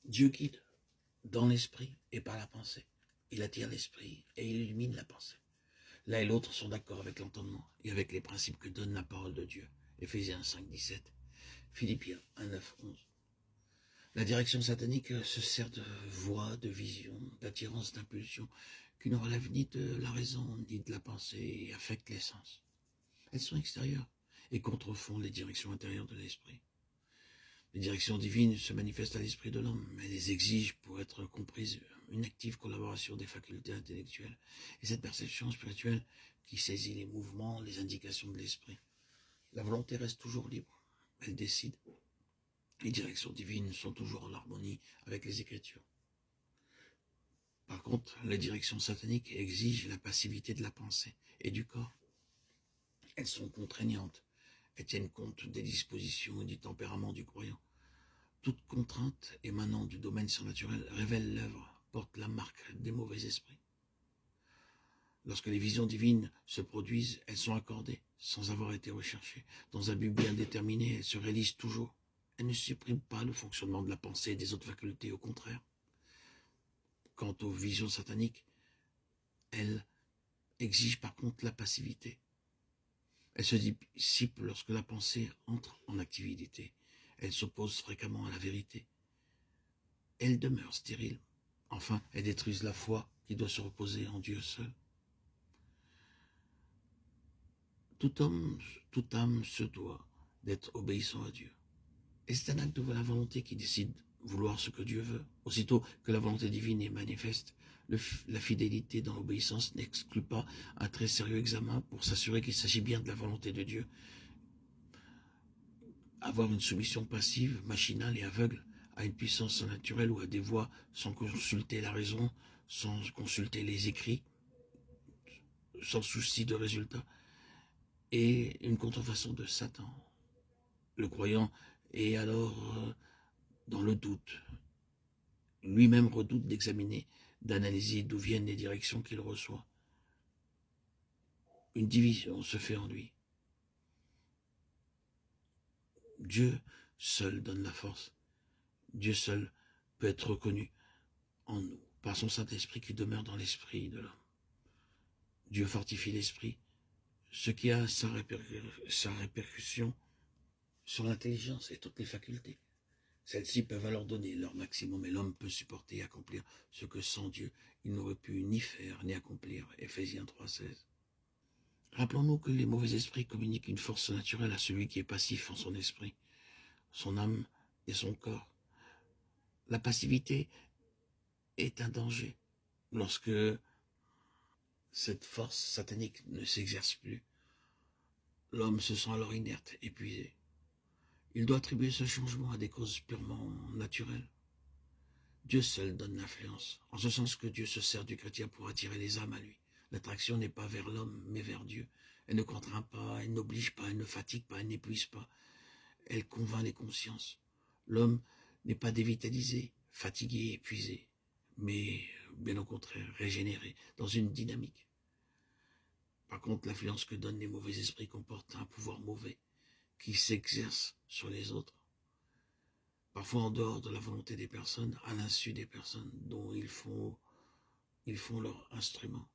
Dieu guide dans l'esprit et par la pensée. Il attire l'esprit et il illumine la pensée. L'un et l'autre sont d'accord avec l'entendement et avec les principes que donne la parole de Dieu. Éphésiens 5, 17, Philippiens 1, 9, 11. La direction satanique se sert de voix, de vision, d'attirance, d'impulsion, qui ne relèvent ni de la raison ni de la pensée et affectent les sens. Elles sont extérieures et contrefont les directions intérieures de l'esprit. Les directions divines se manifestent à l'esprit de l'homme, mais elles exigent, pour être comprises, une active collaboration des facultés intellectuelles et cette perception spirituelle qui saisit les mouvements, les indications de l'esprit. La volonté reste toujours libre, elle décide. Les directions divines sont toujours en harmonie avec les Écritures. Par contre, les directions sataniques exigent la passivité de la pensée et du corps. Elles sont contraignantes, elles tiennent compte des dispositions et du tempérament du croyant. Toute contrainte émanant du domaine surnaturel révèle l'œuvre, porte la marque des mauvais esprits. Lorsque les visions divines se produisent, elles sont accordées, sans avoir été recherchées. Dans un but bien déterminé, elles se réalisent toujours. Elles ne suppriment pas le fonctionnement de la pensée et des autres facultés, au contraire. Quant aux visions sataniques, elles exigent par contre la passivité. Elles se dissipent lorsque la pensée entre en activité. Elles s'opposent fréquemment à la vérité. Elles demeurent stériles. Enfin, elles détruisent la foi qui doit se reposer en Dieu seul. Tout homme, toute âme se doit d'être obéissant à Dieu. Et c'est un acte de la volonté qui décide vouloir ce que Dieu veut. Aussitôt que la volonté divine est manifeste, la fidélité dans l'obéissance n'exclut pas un très sérieux examen pour s'assurer qu'il s'agit bien de la volonté de Dieu. Avoir une soumission passive, machinale et aveugle à une puissance naturelle ou à des voies sans consulter la raison, sans consulter les écrits, sans souci de résultat, est une contrefaçon de Satan. Le croyant est alors dans le doute. Lui-même redoute d'examiner, d'analyser d'où viennent les directions qu'il reçoit. Une division se fait en lui. Dieu seul donne la force. Dieu seul peut être reconnu en nous, par son Saint-Esprit qui demeure dans l'esprit de l'homme. Dieu fortifie l'esprit, ce qui a sa répercussion sur l'intelligence et toutes les facultés. Celles-ci peuvent alors donner leur maximum et l'homme peut supporter et accomplir ce que sans Dieu, il n'aurait pu ni faire ni accomplir. Éphésiens 3,16. Rappelons-nous que les mauvais esprits communiquent une force naturelle à celui qui est passif en son esprit, son âme et son corps. La passivité est un danger lorsque cette force satanique ne s'exerce plus. L'homme se sent alors inerte, épuisé. Il doit attribuer ce changement à des causes purement naturelles. Dieu seul donne l'influence, en ce sens que Dieu se sert du chrétien pour attirer les âmes à lui. L'attraction n'est pas vers l'homme, mais vers Dieu. Elle ne contraint pas, elle n'oblige pas, elle ne fatigue pas, elle n'épuise pas. Elle convainc les consciences. L'homme n'est pas dévitalisé, fatigué, épuisé, mais bien au contraire, régénéré, dans une dynamique. Par contre, l'influence que donnent les mauvais esprits comporte un pouvoir mauvais qui s'exerce sur les autres, parfois en dehors de la volonté des personnes, à l'insu des personnes dont ils font leur instrument.